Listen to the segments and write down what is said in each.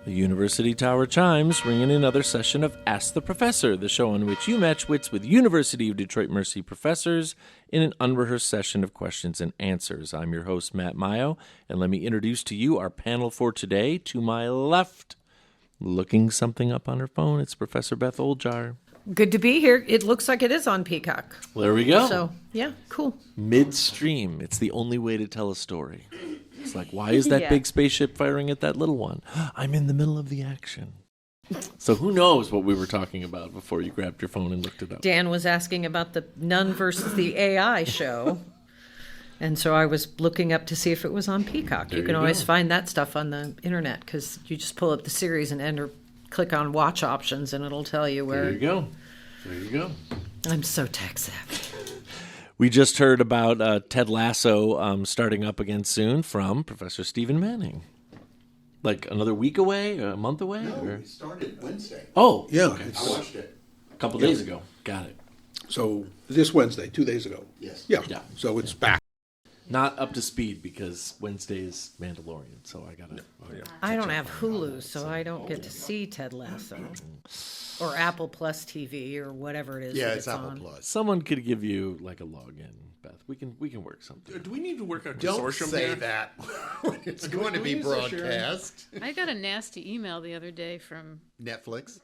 The University Tower chimes ring in another session of Ask the Professor, the show on which you match wits with University of Detroit Mercy professors in an unrehearsed session of questions and answers. I'm your host, Matt Mayo, and let me introduce to you our panel for today. To my left, looking something up on her phone, it's Professor Beth Oldjar. Good to be here. It looks like it is on Peacock. There we go. So, yeah, cool. Midstream. It's the only way to tell a story. It's like, why is that big spaceship firing at that little one? I'm in the middle of the action. So who knows what we were talking about before you grabbed your phone and looked it up. Dan was asking about the Nun versus the AI show. And so I was looking up to see if it was on Peacock. You can always find that stuff on the internet because you just pull up the series and click on watch options and it'll tell you where. There you go. There you go. I'm so tech savvy. We just heard about Ted Lasso starting up again soon from Professor Stephen Manning. Like another week away, a month away? No, or? it started Wednesday. Oh, Yeah. okay. I watched it. A couple days ago. Got it. So this Wednesday, 2 days ago. Yes. Yeah. Yeah. So it's back. Not up to speed because Wednesday is Mandalorian, so I gotta. I don't have Hulu, so I don't get to see Ted Lasso. Or Apple Plus TV or whatever it is. Yeah, that it's Apple on. Plus. Someone could give you like a login, Beth. We can work something. Do we need to work out Don't consortium say here? that when it's going to be broadcast. I got a nasty email the other day from Netflix.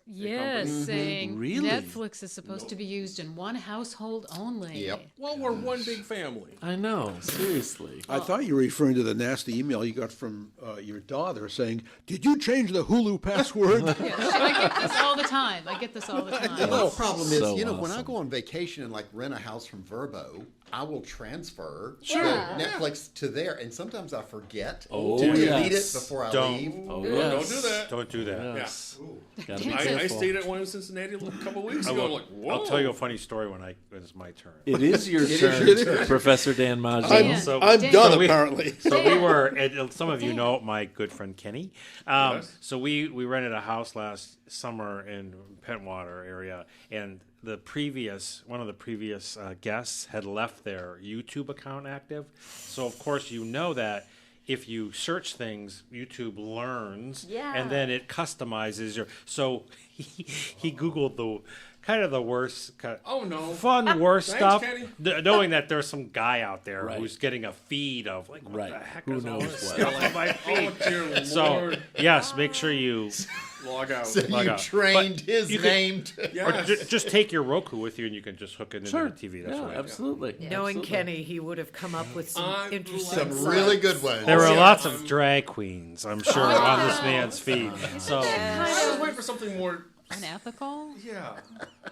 saying Really? Netflix is supposed to be used in one household only. Yep. Well, we're one big family. I know, seriously. I thought you were referring to the nasty email you got from your daughter saying, "Did you change the Hulu password?" Yeah, I get this all the time. The problem is, So when I awesome. go on vacation and like rent a house from Verbo, I will transfer Sure. the Netflix to there, and sometimes I forget Oh, to delete yes. it before I Don't. leave. Oh, Don't yes. do that. Don't do that. Yes. Gotta be I careful. stayed at one in Cincinnati a couple weeks ago. I'm like, whoa. I'll tell you a funny story when it's my turn. It is your is turn, your turn. Professor Dan Maggio. Dan. So- I'm Dan. done, So we- apparently. So we were, and some of you know my good friend Kenny. Yes. So we rented a house last summer in Pentwater area, and one of the previous guests had left their YouTube account active. So of course you know that if you search things, YouTube learns, and then it customizes your. So he Googled the kind of the worst. Oh, no. Fun, worst Thanks, stuff, Kenny. knowing that there's some guy out there Right. who's getting a feed of like, what Right. the heck Who is all knows this what? stuff on my feed? Oh, dear So Lord. yes, make sure you Log out. So Log you out. trained But his you could- name to... Yes. just take your Roku with you and you can just hook it into Sure. the TV. That's yeah, what I do. absolutely. Knowing Absolutely. Kenny, he would have come up with some I'm interesting Some really good ones. There were Yeah. lots of drag queens, I'm sure, on this man's feed. So I was waiting for something more. Unethical? Yeah.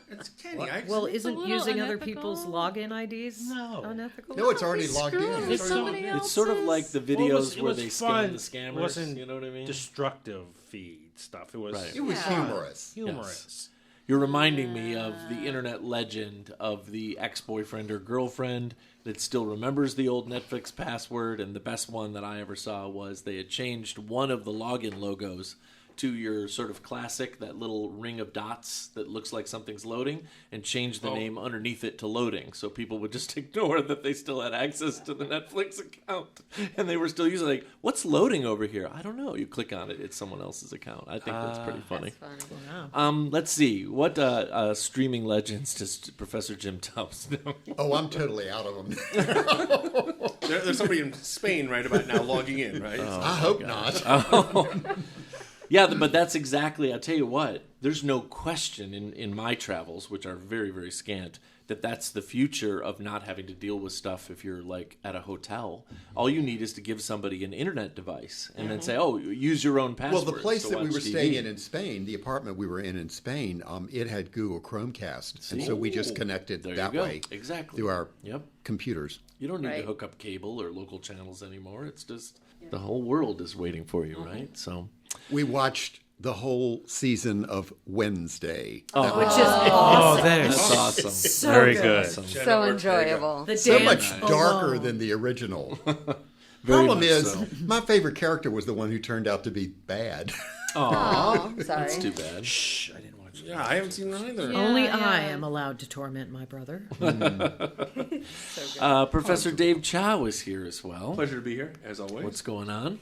It's Kenny. Well, It's a isn't little using other unethical. people's login IDs No. unethical? No, it's already logged Screw in. It's somebody It's sort of like the Well, videos it where was they fun. scam the It scammers. wasn't You know what I mean? destructive feed stuff. It was Right. It was humorous. humorous. You're reminding me of the internet legend of the ex-boyfriend or girlfriend that still remembers the old Netflix password, and the best one that I ever saw was they had changed one of the login logos to your sort of classic, that little ring of dots that looks like something's loading, and changed the name underneath it to loading, so people would just ignore that they still had access to the Netflix account, and they were still using like, what's loading over here? I don't know. You click on it, it's someone else's account. I think that's pretty funny. Let's see. What streaming legends does Professor Jim Tubbs know? Oh, I'm totally out of them. There's somebody in Spain right about now logging in, right? I hope not. Yeah, but that's exactly, I'll tell you what, there's no question in my travels, which are very, very scant, that's the future of not having to deal with stuff if you're like at a hotel. All you need is to give somebody an internet device and then say, oh, use your own password. Well, the place to that we watch were TV. staying in Spain, the apartment we were in Spain, it had Google Chromecast, and so we just connected There you that go. way Exactly. through our Yep. computers. You don't need to hook up cable or local channels anymore. It's just the whole world is waiting for you, right? So We watched the whole season of Wednesday. Which is awesome. that's awesome. So Very good. good. So enjoyable. The So dance much darker alone. than the original. Very Problem much is, so. my favorite character was the one who turned out to be bad. Oh, sorry. That's too bad. Shh, I didn't watch it. Yeah, I haven't seen it either. Only Yeah, I yeah. am allowed to torment my brother. Professor Dave Chow is here as well. Pleasure to be here, as always. What's going on?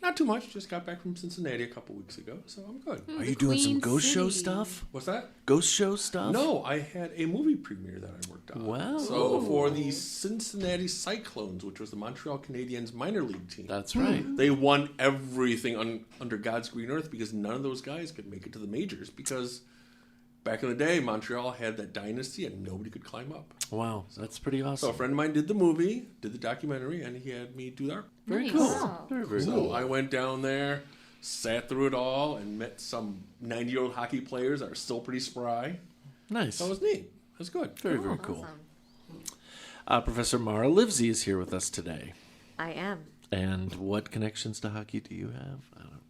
Not Not too much. Just got back from Cincinnati a couple weeks ago, so I'm good. Are you doing some ghost show stuff? What's that? Ghost show stuff? No, I had a movie premiere that I worked on. Wow. So for the Cincinnati Cyclones, which was the Montreal Canadiens minor league team. That's right. They won everything under God's green earth because none of those guys could make it to the majors because back in the day, Montreal had that dynasty and nobody could climb up. Wow, that's pretty So a awesome. friend of mine did the movie, did the documentary, and he had me do the art. Very Nice. cool. Wow. Very, very So cool. I went down there, sat through it all, and met some 90-year-old hockey players that are still pretty spry. Nice. So it was neat. It was good. Very, very cool. Awesome. Professor Mara Livesey is here with us today. I am. And what connections to hockey do you have? I don't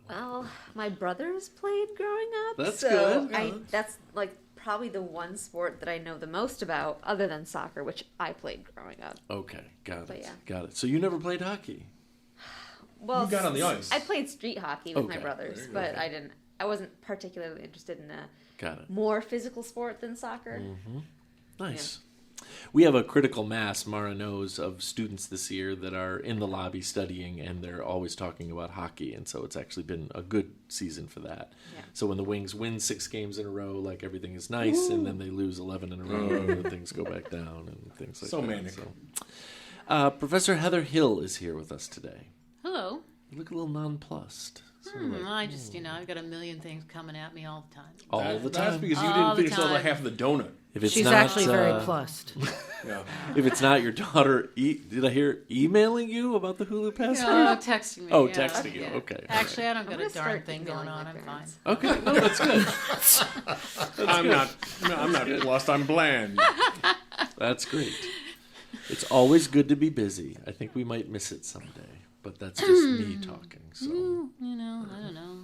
Well, my brothers played growing up. That's so good. that's like probably the one sport that I know the most about, other than soccer, which I played growing up. Okay, got But it. yeah. Got it. So you never played hockey? Well, You got on the ice. I played street hockey with Okay. my brothers, There you but go. I wasn't particularly interested in a Got it. more physical sport than soccer. Nice. We have a critical mass, Mara knows, of students this year that are in the lobby studying, and they're always talking about hockey, and so it's actually been a good season for that. Yeah. So when the Wings win 6 games in a row, like everything is nice, and then they lose 11 in a row, and things go back down, and things like So that. manic. Professor Heather Hill is here with us today. Hello. You look a little nonplussed. Sort of like, I just, I've got a million things coming at me all the time. all the That's time. because you All didn't the finish the other time. half of the donut. If it's She's not, actually very plussed. Yeah. If it's not your daughter, did I hear emailing you about the Hulu password? Oh, texting me. Oh, yeah. texting you. Yeah. Okay. Actually, I don't I'm got gonna a darn start thing going emailing on. my I'm fine. parents. Okay, no, that's good. I'm not lost. I'm bland. That's great. It's always good to be busy. I think we might miss it someday, but that's just me talking. So I don't know.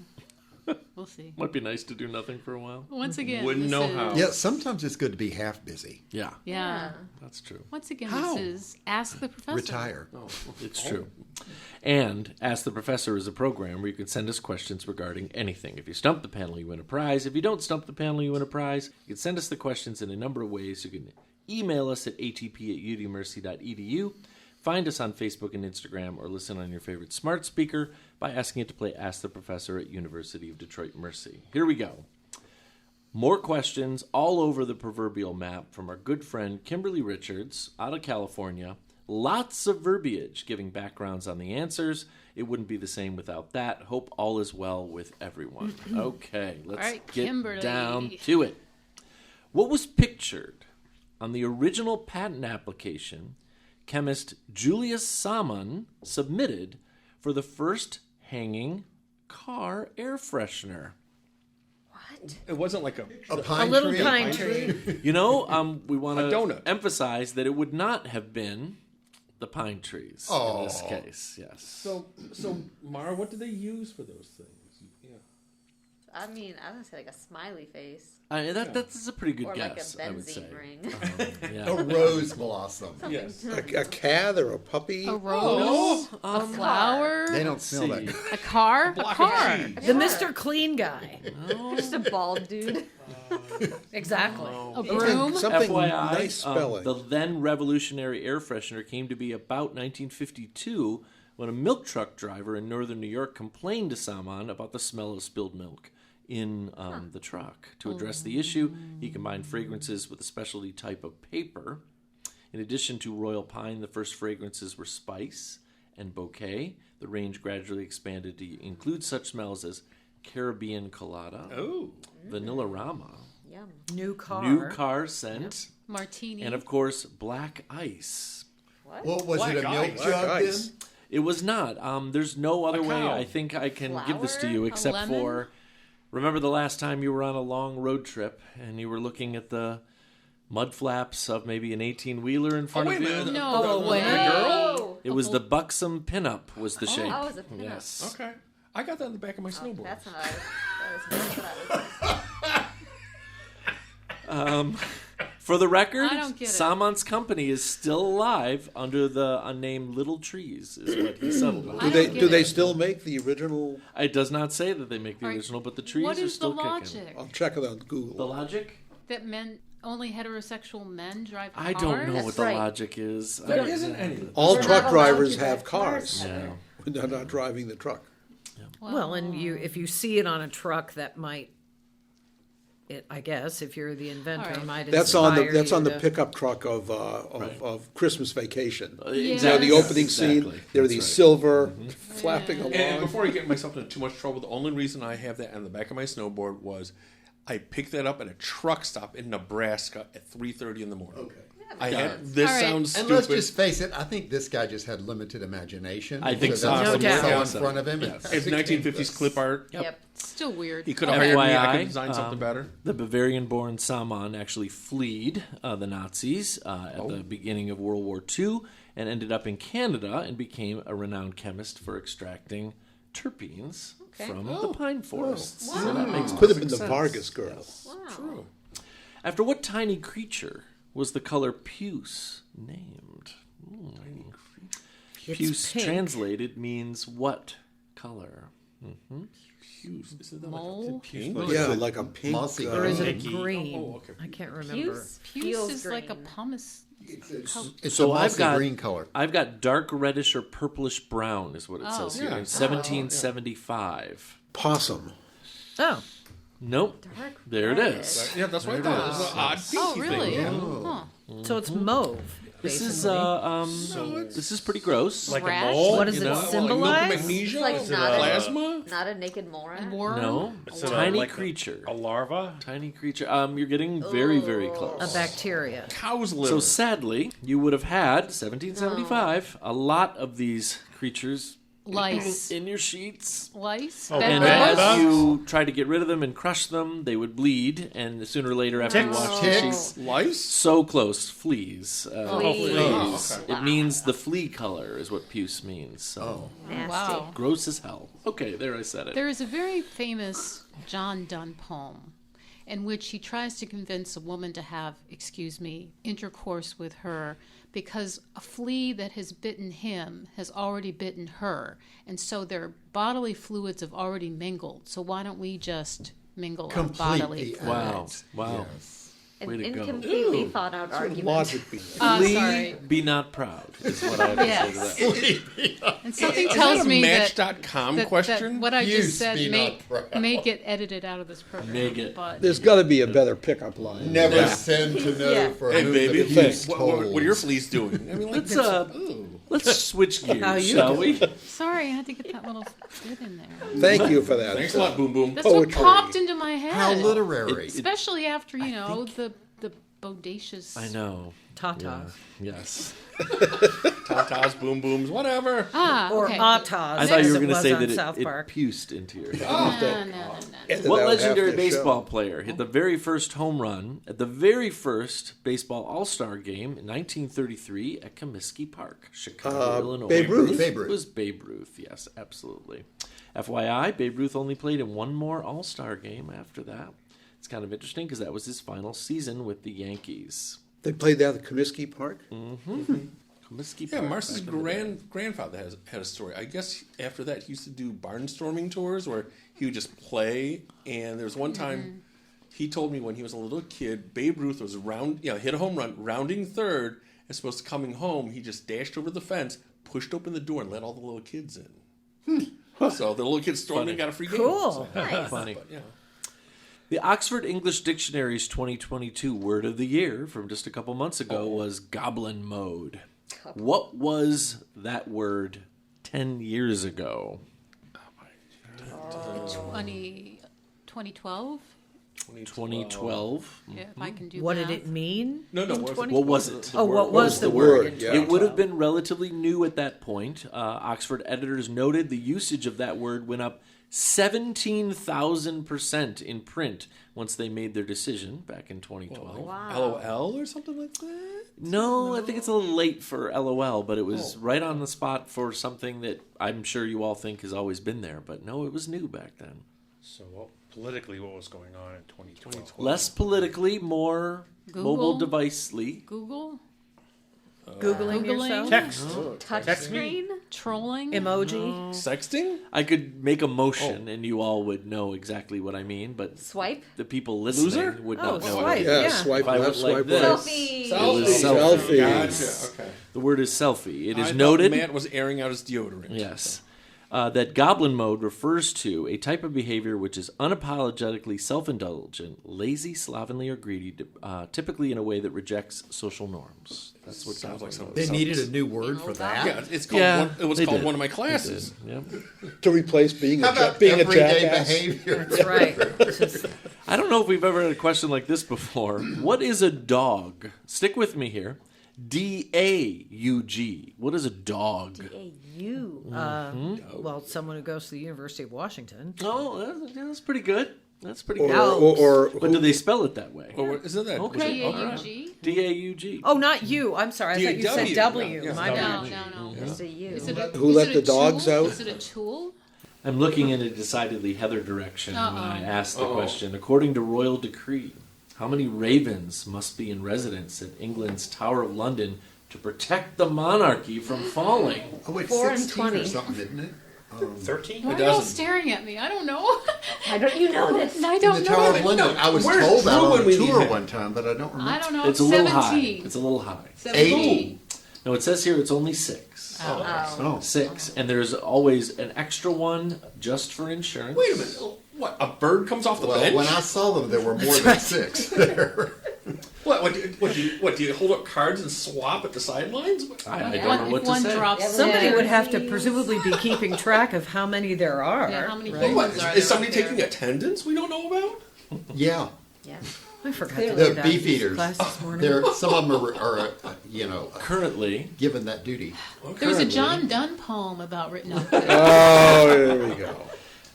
We'll see. might be nice to do nothing for a while. Once again, Wouldn't this know is, how. Yeah, sometimes it's good to be half busy. Yeah, Yeah. that's true. Once again, How? this is Ask the Professor. Retire. It's true. And Ask the Professor is a program where you can send us questions regarding anything. If you stump the panel, you win a prize. If you don't stump the panel, you win a prize. You can send us the questions in a number of ways. You can email us at atp@udmercy.edu. Find us on Facebook and Instagram, or listen on your favorite smart speaker by asking it to play Ask the Professor at University of Detroit Mercy. Here we go. More questions all over the proverbial map from our good friend Kimberly Richards out of California. Lots of verbiage giving backgrounds on the answers. It wouldn't be the same without that. Hope all is well with everyone. Okay, let's All right, get Kimberly. down to it. What was pictured on the original patent application chemist Julius Salmon submitted for the first hanging car air freshener? It wasn't like a A A pine little tree. pine tree. You know, we want A donut. to emphasize that it would not have been the pine trees in this Oh. case. Yes. So Mara, what did they use for those things? Yeah. I mean, I would say like a smiley face That's a pretty good or guess, like a I would say. benzene ring. A Yeah. rose blossom. Yes. A cat or a puppy? A rose, a flower, They don't smell that see. good. a car, a Block car. of cheese. The Mr. Clean guy. Just a bald dude. Exactly. A broom. Something FYI, nice spelling. the then revolutionary air freshener came to be about 1952 when a milk truck driver in northern New York complained to Salmon about the smell of spilled milk in the truck. To address the issue, he combined fragrances with a specialty type of paper. In addition to royal pine, the first fragrances were spice and bouquet. The range gradually expanded to include such smells as Caribbean colada, Oh. vanilla rama, Yum. New car. new car scent, Martini. and of course, black ice. What? Well, was it a Black milk ice. jug Black ice. then? It was not. There's no other way cow. I think I can give this to Flour? you A except lemon? for remember the last time you were on a long road trip and you were looking at the mud flaps of maybe an 18-wheeler in front wait of a you? minute. No The way. girl? It was the buxom pinup was the shape. Oh, it was a pinup. Yes. Okay. I got that in the back of my snowboard. That's not what I was. For the record, I don't get it. Salmon's company is still alive under the unnamed Little Trees, is what he settled on. I Do they don't get do they it. still make the original? It does not say that they make the All right, original, but the trees What are is the still kicking. logic I'll check it on The Google. logic? that men only heterosexual men drive cars? I don't know what That's the right. logic is. There isn't any. All We're truck not allowed drivers to have drive cars. Yeah. They're not driving the truck. Well, and if you see it on a truck, that might, I guess, if you're the inventor, All right. might That's on inspire the you to- pickup truck of Christmas Vacation. Yeah. The opening scene. Exactly. There are That's these right. silver flapping along. And before I get myself into too much trouble, the only reason I have that on the back of my snowboard was I picked that up at a truck stop in Nebraska at 3:30 in the morning. Okay. I had this All right. sounds And stupid. let's just face it, I think this guy just had limited imagination. I think so. that's No what doubt. he saw in So. front of him. It's 1950s clip art. Yep. Still weird. He could have hired me. I FYI, could design something better. The Bavarian-born Saman actually fled the Nazis at the beginning of World War II and ended up in Canada and became a renowned chemist for extracting terpenes from the pine forests. So that makes Could have been perfect the sense. Vargas girl. True. After what tiny creature was the color puce named? It's Puce pink. translated means what color? Hughes. Isn't that Mole? like a pink? Yeah, like a pink. Mossy Or is it a Icky. green? Oh, okay. I can't remember. Puce Puce feels is like a green. pumice. It's So a I've mossy got green color. I've got dark reddish or purplish brown is what it says here Yeah. in 1775. Possum. Oh, Nope. Dark There it red. is. Yeah, that's what I thought. It was an odd Oh, pinky really? thing. Huh. so it's mauve. This is basically. this is pretty gross. Like Rash? a mole? What does you it know, Like milk symbolize? magnesia? Like Is it not a- plasma? Not a naked moron. Worm? No, Is it tiny like creature. A larva? Tiny creature. You're getting very, very close. A bacteria. Cow's liver. So sadly, you would have had 1775 a lot of these creatures Lice. in your sheets. Lice? Oh, Bed And bed bugs? as bugs? you tried to get rid of them and crush them, they would bleed, and sooner or later, after you Ticks. washed your Ticks. sheets, lice? so close, fleas. Fleas. Fleas. Oh, It means the flea color is what puce means. So Nasty. Wow. gross as hell. Okay, there I said it. There is a very famous John Donne poem in which he tries to convince a woman to have, intercourse with her because a flea that has bitten him has already bitten her. And so their bodily fluids have already mingled. So why don't we just mingle our Complete bodily the fluids? Wow. An Way to go. incompletely thought out argument. Logic being. Sorry. Be not proud is what I have to Yes. say to that. And something Is tells that a me Match.com that question? what I Use just said be may, not proud. may get edited out of this program. May get. But There's got to be a better pickup line. Never send to know Yeah. for Hey, whom baby, the fuse what are your tolls. fleas doing? I mean, like, Let's switch How gears, you shall doing? we? sorry, I had to get that little bit in there. Thank you for that. thanks a lot, Boom Boom. That's what Poetry. popped into my head. How literary. Especially after, the bodacious. I know. Tatas. Yes. Tatas, Boom Booms, whatever. Ah, Or okay. Atas. I thought you were going to say that South it Park. puced into your head. No. Edit What out half legendary the baseball show. player hit the very first home run at the very first baseball All-Star game in 1933 at Comiskey Park, Chicago, Illinois? Babe Ruth. Babe Ruth. It was Babe Ruth, yes, absolutely. FYI, Babe Ruth only played in one more All-Star game after that. It's kind of interesting because that was his final season with the Yankees. They played that at Comiskey Park. Comiskey Yeah, Park Marcy's back in the day. grandfather had a story. I guess after that, he used to do barnstorming tours where he would just play. And there was one time he told me when he was a little kid, Babe Ruth was hit a home run, rounding third, and supposed to coming home. He just dashed over the fence, pushed open the door, and let all the little kids in. So the little kids stormed in and got a free game. Cool. So, Funny. but, yeah. The Oxford English Dictionary's 2022 word of the year from just a couple months ago was goblin mode. What was that word 10 years ago? 2012? 2012. Yeah, if I can do What math. did it mean? No, in what 20 What was it? Oh, what was the word? Yeah. It would have been relatively new at that point. Oxford editors noted the usage of that word went up 17,000% in print once they made their decision back in 2012. LOL or something like that? No, I think it's a little late for LOL, but it was right on the spot for something that I'm sure you all think has always been there. But no, it was new back then. So politically, what was going on in 2012? Less politically, more Google? mobile device-ly. Google? Googling Googling? yourself? Text. Touch Text me. screen? Trolling? Emoji? Sexting? I could make a motion, and you all would know exactly what I mean, but Swipe? the people listening Loser? would Oh, not know. swipe. Yeah, Yeah. swipe If I left, went like swipe this, right. Selfie. It was selfie. Selfie. Gotcha. Okay. The word is selfie. It is I thought noted. Matt was airing out his deodorant. Yes. that goblin mode refers to a type of behavior which is unapologetically self-indulgent, lazy, slovenly, or greedy, typically in a way that rejects social norms. That's what Sounds like something. They needed a new word for that. Yeah, it's called. Yeah, it was they called did. one of my classes. Yep. To replace being How a about being a everyday jackass. behavior? That's right. This is- I don't know if we've ever had a question like this before. What is a dog? Stick with me here. DAUG. What is a dog? you. Well, someone who goes to the University of Washington. Oh, that's pretty good. That's pretty Or, good. or But do they spell it that way? Or isn't that Okay. D-A-U-G? DAUG. Oh, not you. I'm sorry. I thought you said W. Yeah, My No, bad. no. Just a you. Is it a, Who is let it the a dogs tool? out? Is it a tool? I'm looking in a decidedly Heather direction when I asked the question. According to royal decree, how many ravens must be in residence at England's Tower of London to protect the monarchy from falling? Oh, it's 4 and 16 or 20. something, isn't it? 13? Why are It you all doesn't. staring at me? I don't know. Why don't you know this? I In don't the know. Tower of London. I was Where's told that Drew on when a we need tour him? one time, but I don't remember. I don't know. It's a little 17. high. It's a little high. 17. No, it says here it's only 6. Oh. 6. And there's always an extra one just for insurance. Wait a minute. What? A bird comes off the Well, bench? when I saw them, there were more than 6 there. What do you hold up cards and swap at the sidelines? I If don't know what if one to say. drops Somebody dead. would have to presumably be keeping track of how many there are. Yeah, how many right? What, humans are is there somebody up there? taking attendance we don't know about? Yeah. Yeah. I forgot to The do that beef eaters. class this morning. There, some of them are Currently, given that duty. There was a John Donne poem about written up there. Oh, there we go.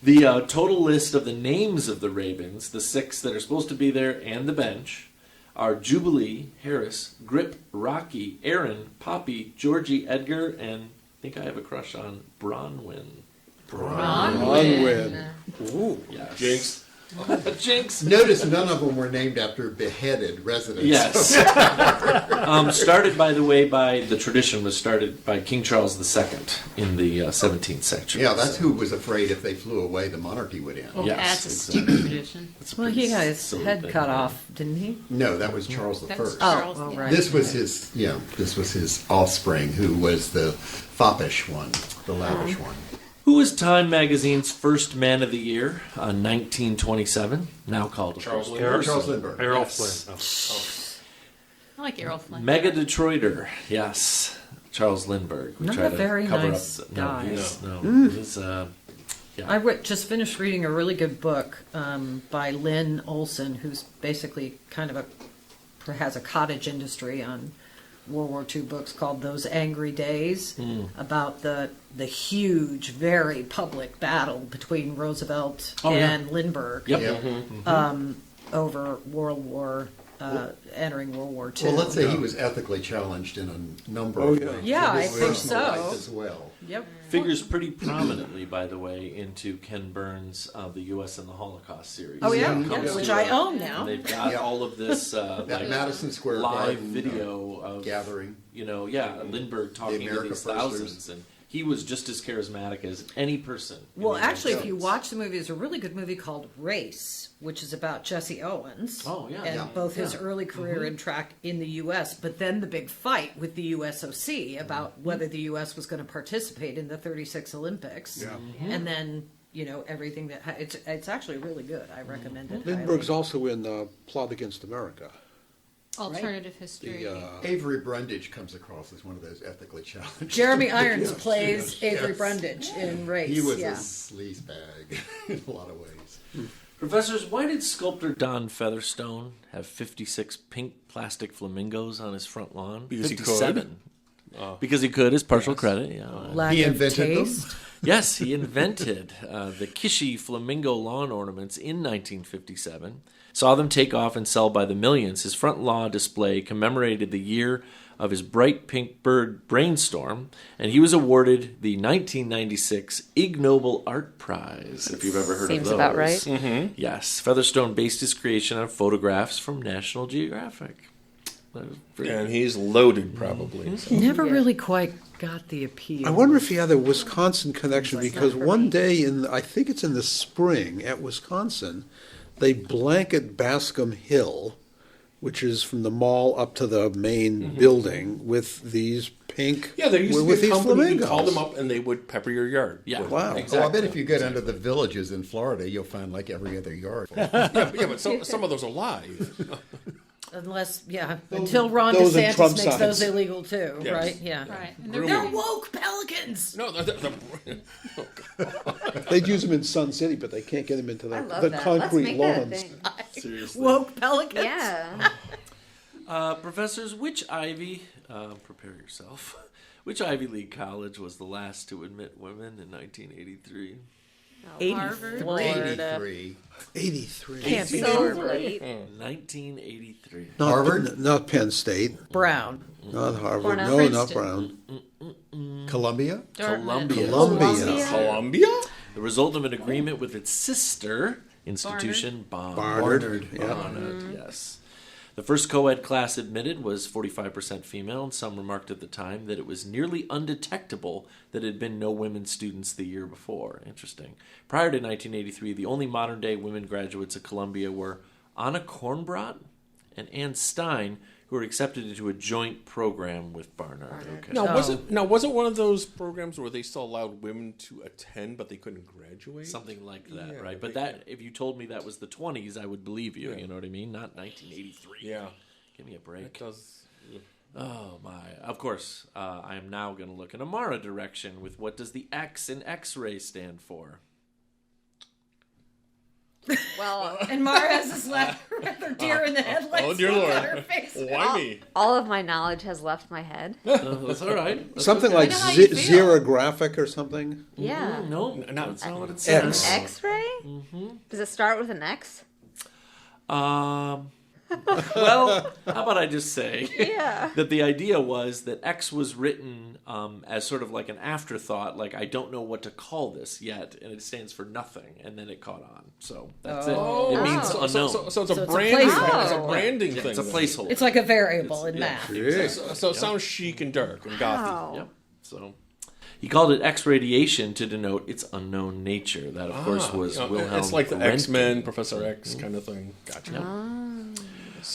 the total list of the names of the Ravens, the 6 that are supposed to be there and the bench, are Jubilee, Harris, Grip, Rocky, Aaron, Poppy, Georgie, Edgar, and I think I have a crush on Bronwyn. Bronwyn. Ooh. Yes. Jinx. Jinx. Notice none of them were named after beheaded residents. Yes. Started, by the way, the tradition was started by King Charles II in the 17th century. Yeah, that's who was afraid if they flew away, the monarchy would end. Yes, That's a exactly. stupid tradition. It's a Well, pretty he got his silly head thing. cut off, didn't he? No, that was Charles the That's First. Charles. Oh, yeah. right. This was his, this was his offspring, who was the foppish one, the lavish one. Who was Time Magazine's first Man of the Year on 1927? Now called Charles of course, Lindbergh. Charles Lindbergh. Errol Yes. Flynn. I like Errol Flynn. Mega Detroiter, yes, Charles Lindbergh. We Not try a to very cover nice up. guy. He's I just finished reading a really good book by Lynn Olson, who's basically kind of has a cottage industry on World War II books called Those Angry Days, about the huge, very public battle between Roosevelt and Lindbergh Yep. Yeah. over entering World War II. Well, let's say he was ethically challenged in a number Oh, of yeah. ways. Yeah, In I his think personal so. life as well. Yep. figures pretty prominently, by the way, into Ken Burns' The U.S. and the Holocaust series. Oh yeah, Comes which to, I own And now. they've got Yeah. all of this That like, Madison Square live Garden, video of gathering. Lindbergh talking to America these Firsters. thousands, and he was just as charismatic as any person. in Well, the actually, United if you States. watch the movie, there's a really good movie called Race, which is about Jesse Owens. Oh, yeah. And Yeah. both his Yeah. early career in track in the U.S., but then the big fight with the USOC about whether the U.S. was going to participate in the 36 Olympics. Yeah. And then, everything that... It's actually really good. I recommend it. Lindbergh's highly. also in Plot Against America. Alternative history. The, Avery Brundage comes across as one of those ethically challenged. Jeremy Irons Yes, plays yes, Avery yes. Brundage in Race. He was yeah. a sleazebag in a lot of ways. Professors, why did sculptor Don Featherstone have 56 pink plastic flamingos on his front lawn? Because he could. 57. Because he could, is partial credit. Yeah. Lack He of invented them. taste. Yes, he invented the Kishi flamingo lawn ornaments in 1957. Saw them take off and sell by the millions. His front lawn display commemorated the year of his bright pink bird brainstorm, and he was awarded the 1996 Ig Nobel Art Prize, if you've ever heard Seems of those. about right. Yes, Featherstone based his creation on photographs from National Geographic. That was pretty- And he's loaded, probably. So. Never really quite got the appeal. I wonder if he had a Wisconsin connection, because one day I think it's in the spring at Wisconsin, they blanket Bascom Hill which is from the mall up to the main building, with these pink. Yeah, there used to with be a these company. You flamingos. call them up and they would pepper your yard. Yeah. Wow. Oh, I bet if you go down to the villages in Florida, you'll find like every other yard. but some of those are live. Unless, until Ron those and DeSantis Trump makes signs. those illegal too, Yes. right? Yeah. Right. And Grooming. They're woke pelicans. No, They'd use them in Sun City, but they can't get them into I the love that. Let's concrete make that a lawns. thing. seriously. Woke pelicans. Yeah. Professors, which prepare yourself. Which Ivy League college was the last to admit women in 1983? Harvard. Florida. 83. 83. Can't be So Harvard. late. 1983. Not, Harvard? Not Penn State. Brown. Not Harvard. Cornell. No, not Princeton. Brown. Columbia? Columbia. Columbia. Columbia? The result of an agreement with its sister institution, Barnard. Yeah. Barnard, yes. The first co-ed class admitted was 45% female, and some remarked at the time that it was nearly undetectable that there had been no women students the year before. Interesting. Prior to 1983, the only modern-day women graduates at Columbia were Anna Kornbrot and Ann Stein, who were accepted into a joint program with Barnard. Okay. Now, was it one of those programs where they still allowed women to attend, but they couldn't graduate? Something like that, Yeah, right? But that, if you told me that was the 20s, I would believe you. You know what I mean? Not 1983. Yeah. Give me a break. It does. Oh my! Of course, I am now going to look in a Mara direction with what does the X in X-ray stand for? Well, And Mara has this rather deer in the headlights. Oh, dear look Lord. on her face. Why me? all of my knowledge has left my head. That's all right. That's Something okay. like know how you feel. xerographic or something. Yeah. No, No. that's not what it X. says. X-ray? Does it start with an X? Well, how about I just say Yeah. that the idea was that X was written as sort of like an afterthought, like I don't know what to call this yet, and it stands for nothing, and then it caught on. So that's it. It means So unknown. it's a it's a branding. placeholder. It's a branding thing. It's a then. placeholder. It's like a variable in math. So it sounds chic and dark and gothy. Wow. Yep. So he called it X radiation to denote its unknown nature. That, of course, was You know, Wilhelm. it's like the Röntgen. X-Men, Professor X kind of thing. Gotcha. Sounds-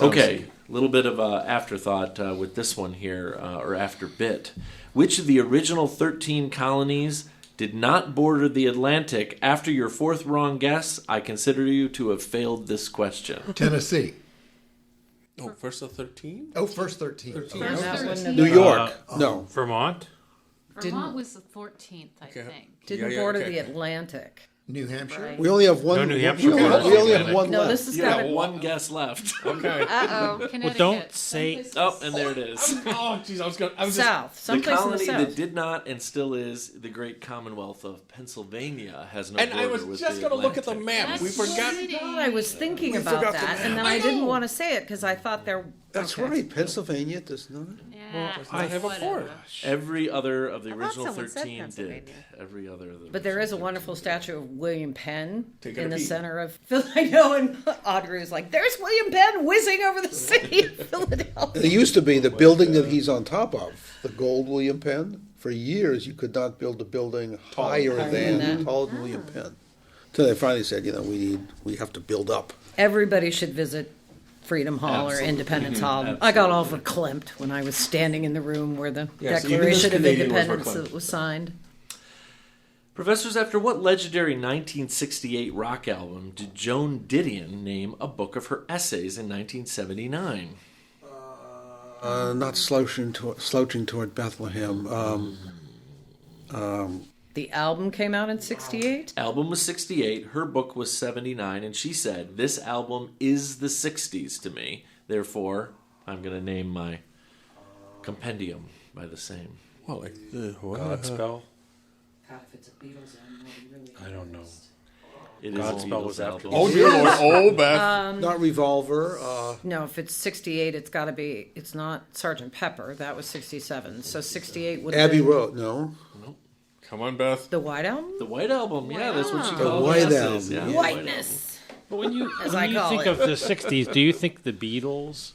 Okay, a little bit of afterthought with this one here, or after bit. Which of the original 13 colonies did not border the Atlantic? After your fourth wrong guess, I consider you to have failed this question. Tennessee. Oh, first of 13? Oh, first 13. That wouldn't have New been- York. No. Vermont? Vermont was the 14th, I think. Didn't Yeah, border okay. the Atlantic. New Hampshire. Right. We only have one. No, New Hampshire We was only have Atlantic. one No, left. this is You got got one guess left. Okay. Uh-oh. Connecticut. Well, don't say. Oh, and there it is. Oh, jeez, I was just south. The Someplace in the colony that south. did not and still is the great Commonwealth of Pennsylvania has no And border I was with just the going to look at the Atlantic. map. We That's forgot. shitty. I was thinking about forgot the that, and map. then I didn't want to say it because I thought there. That's okay. right. Pennsylvania does not. Yeah, I have a whatever. port. Every other of the thought original someone said 13 did. Pennsylvania. Every other of the But there is a original wonderful statue of William Penn Taking in a the peek. center of I know, and Audrey was like, "There's William Penn whizzing over the city of Philadelphia." There used to be the building that he's on top of, the gold William Penn. For years, you could not build a building higher than than that. taller than William Penn. So they finally said, we have to build up. Everybody should visit Freedom Hall or Absolutely. Independence Hall. I got all verklimped when I was standing in the room where the Yes, even this Declaration of Canadian was Independence verklempt. was signed. Professors, after what legendary 1968 rock album did Joan Didion name a book of her essays in 1979? Not slouching toward Bethlehem. The album came out in '68. Album was 68, her book was 79, and she said, "This album is the 60s to me. Therefore, I'm going to name my compendium by the same." Well, like, Godspell? I don't know. It is Godspell a Beatles was after album. oh, dear Lord. Oh, Beth. Not Revolver. No, if it's '68, it's got to be. It's not Sgt. Pepper. That was '67. So '68 would have Abbey been Road. No. Come on, Beth. the White Album. The White Album, yeah, that's what she The called White the essays. Album, Yeah, yeah. Whiteness. But when you, As when I you call think it. of the 60s, do you think the Beatles...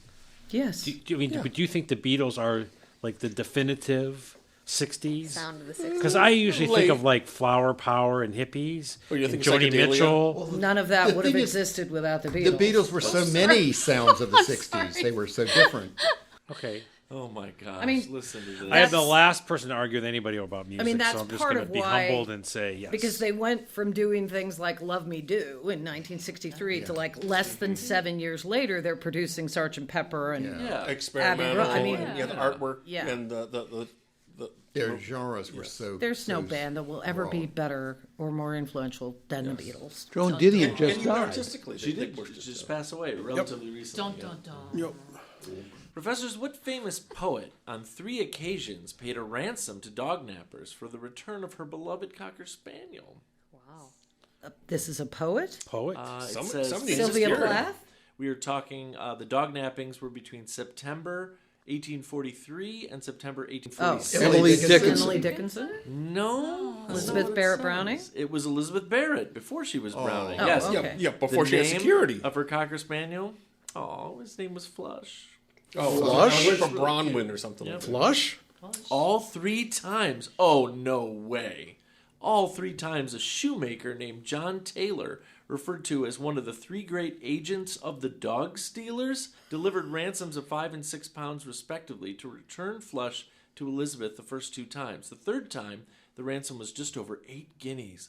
Yes. Do you think the Beatles are like the definitive 60s? Sound of the 60s. Because I usually think Late. of like Flower Power and hippies, Oh, you and think Joni psychedelia? Mitchell. None of that The would have thing is, existed without the The Beatles. Beatles were so many sounds of the 60s. They were so different. Okay. Oh my gosh! I mean, listen to this. I am the That's- last person to argue with anybody about music, that's so I'm just part going to of be why- humbled and say yes. Because they went from doing things like Love Me Do in 1963 to like less than 7 years later, they're producing Sgt. Pepper and yeah. Experimental. I mean, and, the artwork Yeah. and the Their genres were so. there's no so band that will ever be broad. better or more influential than the Beatles. Joan Didion and just even died. artistically. She they did pushed it just too. pass away relatively recently. Dun yeah. dun dun. Professors, what famous poet on 3 occasions paid a ransom to dog nappers for the return of her beloved Cocker Spaniel? Wow. This is a poet? Poet? It Some- says somebody Sylvia Spirit. Plath? we are talking the dog nappings were between September 1843 and September 1846. Emily Dickinson. Emily Dickinson? No. that's Elizabeth not what it Barrett says. Browning? It was Elizabeth Barrett before she was Browning. Oh, yes. okay. Yeah, before The she had name security. of her Cocker Spaniel. Oh, his name was Flush. Oh, Flush? I went for Bronwyn or something like that. Flush? All 3 times. Oh, no way. All 3 times a shoemaker named John Taylor, referred to as one of the 3 great agents of the dog stealers, delivered ransoms of 5 and 6 pounds respectively to return Flush to Elizabeth the first 2 times. The 3rd time, the ransom was just over 8 guineas,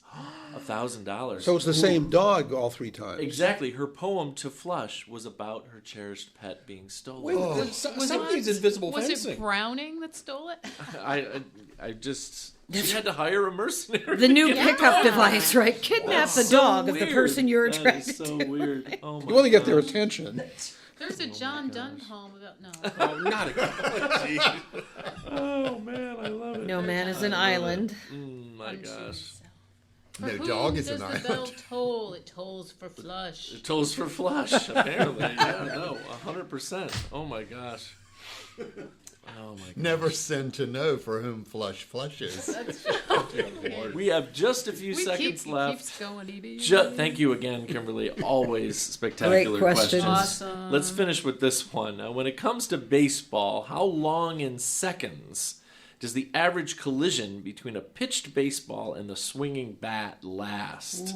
$1,000. So it's the same dog all 3 times. Exactly. Her poem to Flush was about her cherished pet being stolen. Wait, somebody's invisible Was fencing. it Browning that stole it? I just she had to hire a mercenary. The new pickup device, right? Kidnap the So dog of the weird. person you're That attracted is so weird. Oh my You want to get their gosh. attention. There's a John Donne poem about no. Oh, not again. Oh man, I love it. No man is an island. My gosh. For No whom dog is does an the bell island. toll? It tolls for Flush. It tolls for Flush, apparently. Yeah, no, 100%. Oh my gosh. Oh my god. Never send to know for whom flush flushes. We have just a few seconds It left. keeps going, EB. Thank you again, Kimberly. Always spectacular Great questions. Awesome. Let's finish with this one. When it comes to baseball, how long in seconds does the average collision between a pitched baseball and the swinging bat last?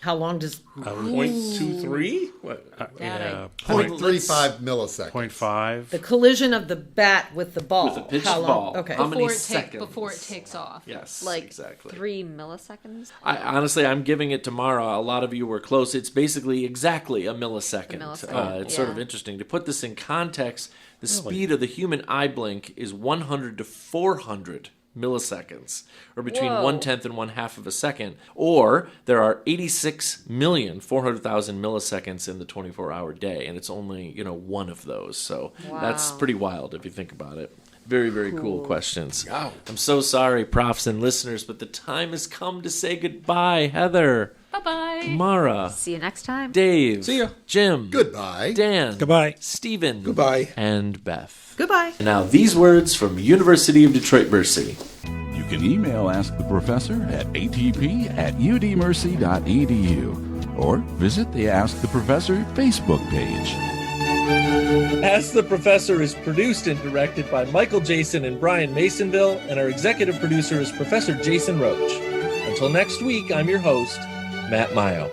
How long does 0.23? What? yeah, 0.35 milliseconds. 0.5. the collision of the bat with the ball? With the pitched how long? ball. Okay. How many before seconds? before it takes off. Yes, Like exactly. 3 milliseconds? Honestly, I'm giving it to Mara. A lot of you were close. It's basically exactly a millisecond. It's sort of yeah. interesting. To put this in context, the speed of the human eye blink is 100 to 400 milliseconds, or between Whoa. 1/10 and 1/2 of a second. Or there are 86,400,000 milliseconds in the 24-hour day, and it's only one of those. So that's Wow. pretty wild if you think about it. Very, very cool questions. Wow. I'm so sorry, profs and listeners, but the time has come to say goodbye. Heather, Bye-bye. Mara, See you next time. Dave, See ya. Jim, Goodbye. Dan, Goodbye. Stephen, Goodbye. and Beth. Goodbye. And now these words from University of Detroit Mercy. You can email Ask the Professor at atp@udmercy.edu or visit the Ask the Professor Facebook page. Ask the Professor is produced and directed by Michael Jason and Brian Masonville, and our executive producer is Professor Jason Roach. Until next week, I'm your host, Matt Mayo.